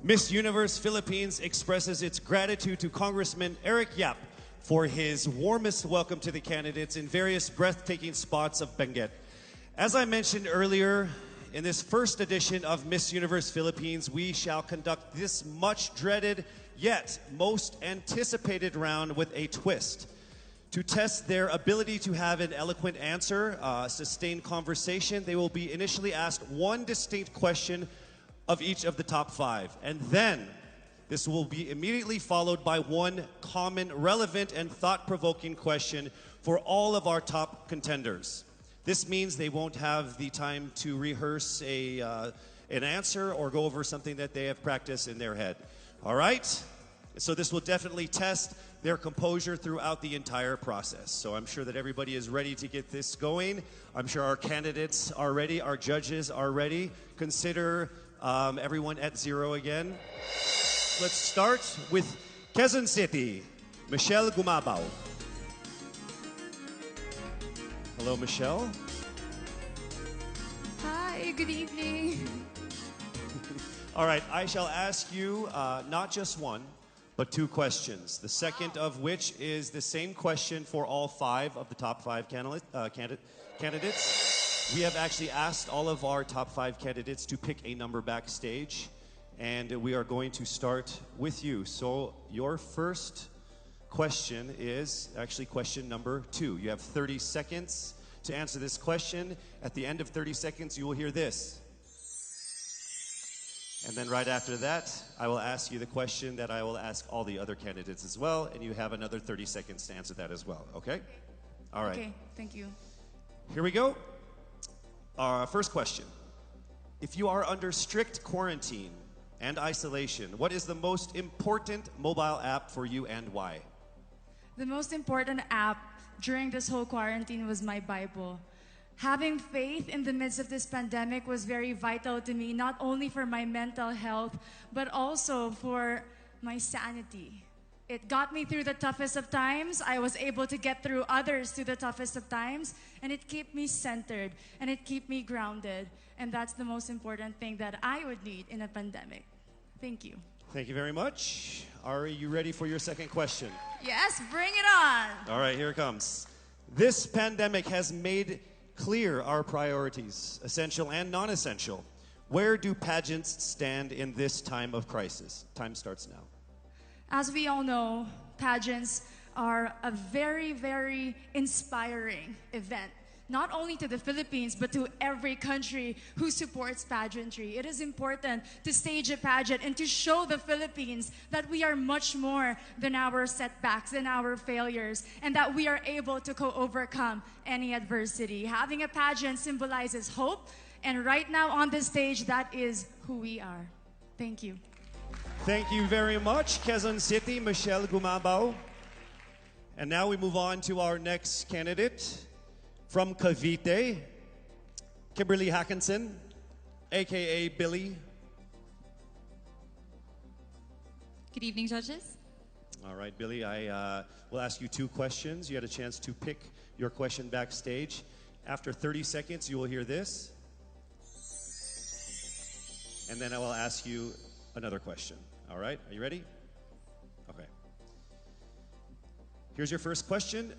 Miss Universe Philippines expresses its gratitude to Congressman Eric Yap for his warmest welcome to the candidates in various breathtaking spots of Benguet. As I mentioned earlier, in this first edition of Miss Universe Philippines, we shall conduct this much dreaded yet most anticipated round with a twist. To test their ability to have an eloquent answer, sustained conversation, they will be initially asked one distinct question of each of the top five. And then, this will be immediately followed by one common, relevant, and thought-provoking question for all of our top contenders. This means they won't have the time to rehearse an answer or go over something that they have practiced in their head. All right? So this will definitely test their composure throughout the entire process. So I'm sure that everybody is ready to get this going. I'm sure our candidates are ready, our judges are ready. Consider everyone at zero again. Let's start with Quezon City, Michelle Gumabao. Hello, Michelle. Hi, good evening. All right, I shall ask you not just one, but two questions. The second of which is the same question for all five of the top five candidates. We have actually asked all of our top five candidates to pick a number backstage, and we are going to start with you. So your first question is actually question number 2. You have 30 seconds to answer this question. At the end of 30 seconds, you will hear this. And then right after that, I will ask you the question that I will ask all the other candidates as well, and you have another 30 seconds to answer that as well, okay? All right. Okay, thank you. Here we go. Our first question. If you are under strict quarantine and isolation, what is the most important mobile app for you and why? The most important app during this whole quarantine was my Bible. Having faith in the midst of this pandemic was very vital to me, not only for my mental health, but also for my sanity. It got me through the toughest of times. I was able to get through others through the toughest of times, and it kept me centered, and it kept me grounded. And that's the most important thing that I would need in a pandemic. Thank you. Thank you very much. Are you ready for your second question? Yes, bring it on. All right, here it comes. This pandemic has made clear our priorities, essential and non-essential. Where do pageants stand in this time of crisis? Time starts now. As we all know, pageants are a very, very inspiring event, not only to the Philippines, but to every country who supports pageantry. It is important to stage a pageant and to show the Philippines that we are much more than our setbacks, than our failures, and that we are able to overcome any adversity. Having a pageant symbolizes hope, and right now on the stage, that is who we are. Thank you. Thank you very much, Quezon City, Michelle Gumabao. And now we move on to our next candidate. From Cavite, Kimberly Hackinson, a.k.a. Billy. Good evening, judges. All right, Billy, I will ask you two questions. You had a chance to pick your question backstage. After 30 seconds, you will hear this. And then I will ask you another question. All right, are you ready? Okay. Here's your first question.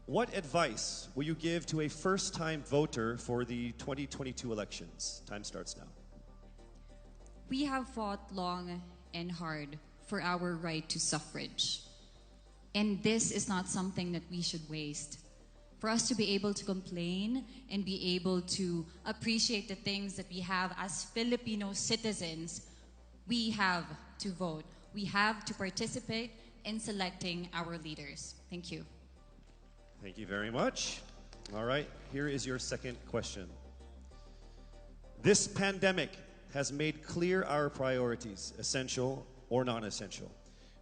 What advice will you give to a first-time voter for the 2022 elections? Time starts now. We have fought long and hard for our right to suffrage. And this is not something that we should waste. For us to be able to complain and be able to appreciate the things that we have as Filipino citizens, we have to vote. We have to participate in selecting our leaders. Thank you. Thank you very much. All right, here is your second question. This pandemic has made clear our priorities, essential or non-essential.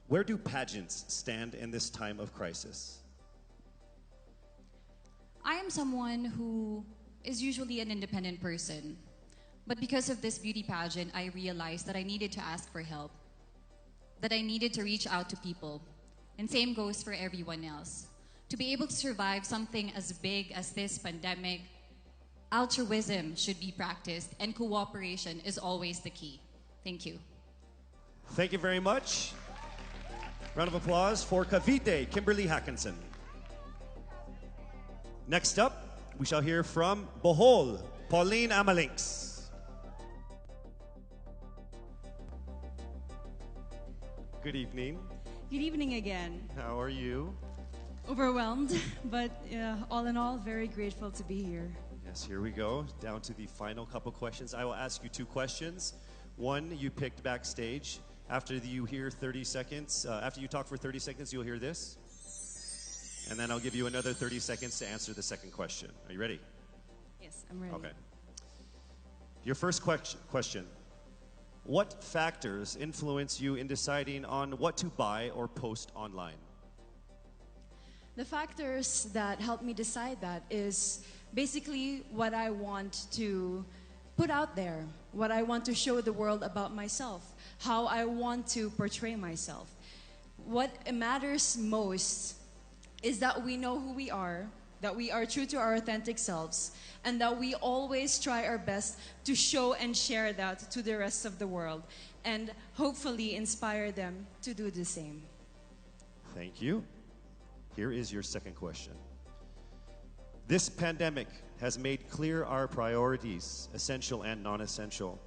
Where do pageants stand in this time of crisis? I am someone who is usually an independent person. But because of this beauty pageant, I realized that I needed to ask for help, that I needed to reach out to people. And same goes for everyone else. To be able to survive something as big as this pandemic, altruism should be practiced and cooperation is always the key. Thank you. Thank you very much. Round of applause for Cavite, Kimberly Hackinson. Next up, we shall hear from Bohol, Pauline Amalinks. Good evening. Good evening again. How are you? Overwhelmed, but all in all, very grateful to be here. Yes, here we go. Down to the final couple questions. I will ask you two questions. One, you picked backstage. After you hear 30 seconds, after you talk for 30 seconds, you'll hear this. And then I'll give you another 30 seconds to answer the second question. Are you ready? Yes, I'm ready. Okay. Your first question. What factors influence you in deciding on what to buy or post online? The factors that help me decide that is basically what I want to put out there, what I want to show the world about myself, how I want to portray myself. What matters most is that we know who we are, that we are true to our authentic selves, and that we always try our best to show and share that to the rest of the world, and hopefully inspire them to do the same. Thank you. Here is your second question. This pandemic has made clear our priorities, essential and non-essential.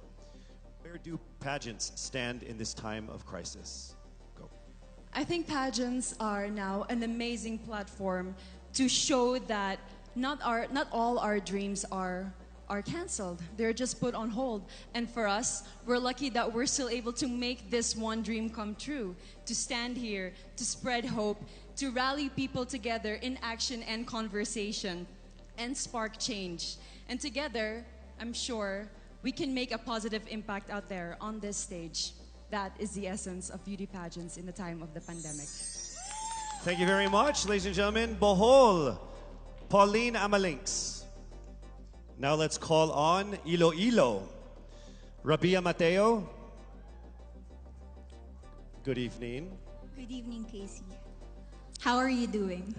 Where do pageants stand in this time of crisis? Go. I think pageants are now an amazing platform to show that not all our dreams are canceled. They're just put on hold. And for us, we're lucky that we're still able to make this one dream come true, to stand here, to spread hope, to rally people together in action and conversation, and spark change. And together, I'm sure, we can make a positive impact out there on this stage. That is the essence of beauty pageants in the time of the pandemic. Thank you very much, ladies and gentlemen. Bohol, Pauline Amalinks. Now let's call on Iloilo, Rabia Mateo. Good evening. Good evening, Casey. How are you doing?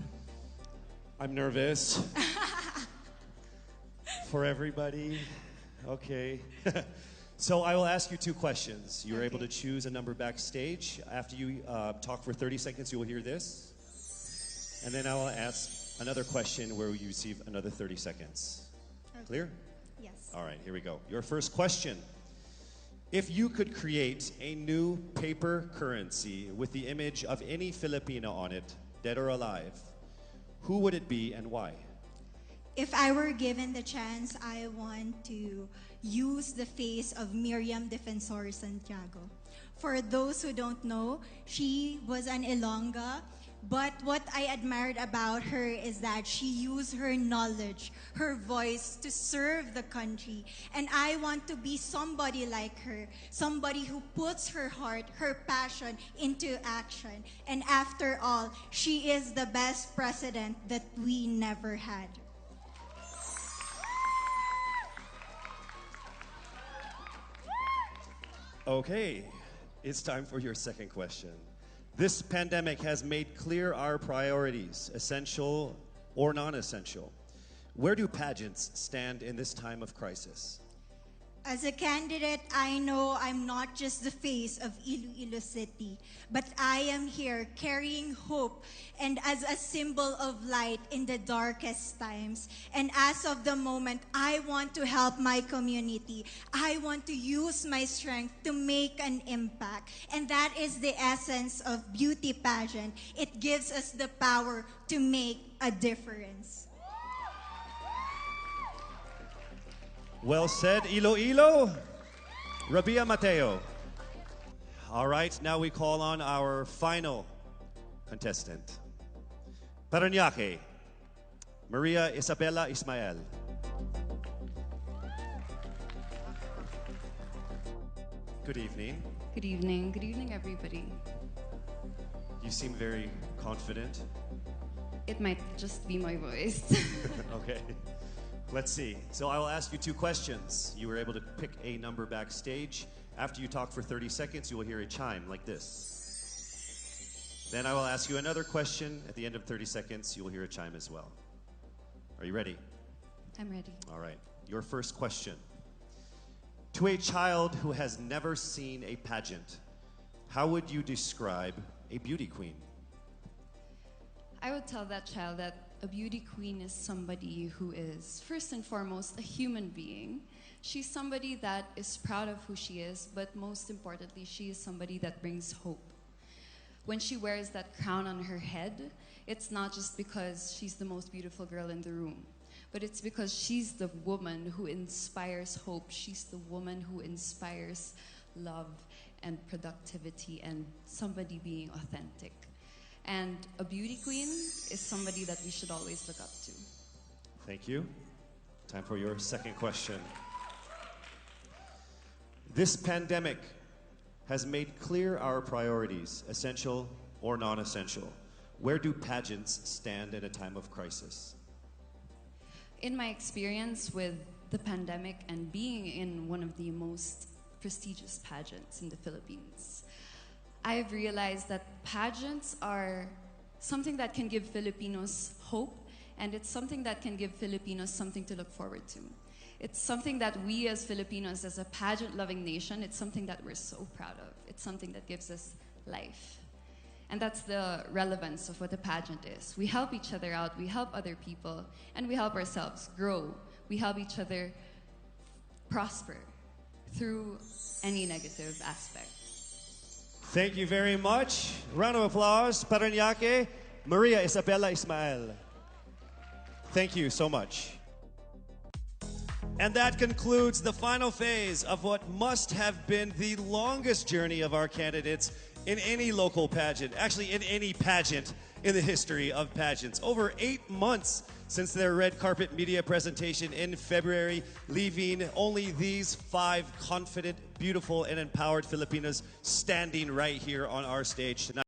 I'm nervous. For everybody. Okay. So I will ask you two questions. You're able to choose a number backstage. After you talk for 30 seconds, you will hear this. And then I will ask another question where you receive another 30 seconds. Okay. Clear? Yes. All right, here we go. Your first question. If you could create a new paper currency with the image of any Filipino on it, dead or alive, who would it be and why? If I were given the chance, I want to use the face of Miriam Defensor Santiago. For those who don't know, she was an Ilongga, but what I admired about her is that she used her knowledge, her voice to serve the country. And I want to be somebody like her, somebody who puts her heart, her passion into action. And after all, she is the best president that we never had. Okay, it's time for your second question. This pandemic has made clear our priorities, essential or non-essential. Where do pageants stand in this time of crisis? As a candidate, I know I'm not just the face of Iloilo City, but I am here carrying hope and as a symbol of light in the darkest times. And as of the moment, I want to help my community. I want to use my strength to make an impact. And that is the essence of beauty pageant. It gives us the power to make a difference. Well said, Iloilo. Rabia Mateo. All right, now we call on our final contestant. Parañaque, Maria Isabella Ismael. Good evening. Good evening. Good evening, everybody. You seem very confident. It might just be my voice. Okay. Let's see. So I will ask you two questions. You were able to pick a number backstage. After you talk for 30 seconds, you will hear a chime like this. Then I will ask you another question. At the end of 30 seconds, you will hear a chime as well. Are you ready? I'm ready. All right. Your first question. To a child who has never seen a pageant, how would you describe a beauty queen? I would tell that child that a beauty queen is somebody who is, first and foremost, a human being. She's somebody that is proud of who she is, but most importantly, she is somebody that brings hope. When she wears that crown on her head, it's not just because she's the most beautiful girl in the room, but it's because she's the woman who inspires hope. She's the woman who inspires love and productivity and somebody being authentic. And a beauty queen is somebody that we should always look up to. Thank you. Time for your second question. This pandemic has made clear our priorities, essential or non-essential. Where do pageants stand in a time of crisis? In my experience with the pandemic and being in one of the most prestigious pageants in the Philippines, I've realized that pageants are something that can give Filipinos hope, and it's something that can give Filipinos something to look forward to. It's something that we as Filipinos, as a pageant-loving nation, it's something that we're so proud of. It's something that gives us life. And that's the relevance of what a pageant is. We help each other out, we help other people, and we help ourselves grow. We help each other prosper through any negative aspect. Thank you very much. Round of applause, Paranaque, Maria Isabella Ismael. Thank you so much. And that concludes the final phase of what must have been the longest journey of our candidates in any local pageant, actually in any pageant in the history of pageants. Over 8 months since their red carpet media presentation in February, leaving only these 5 confident, beautiful, and empowered Filipinos standing right here on our stage tonight.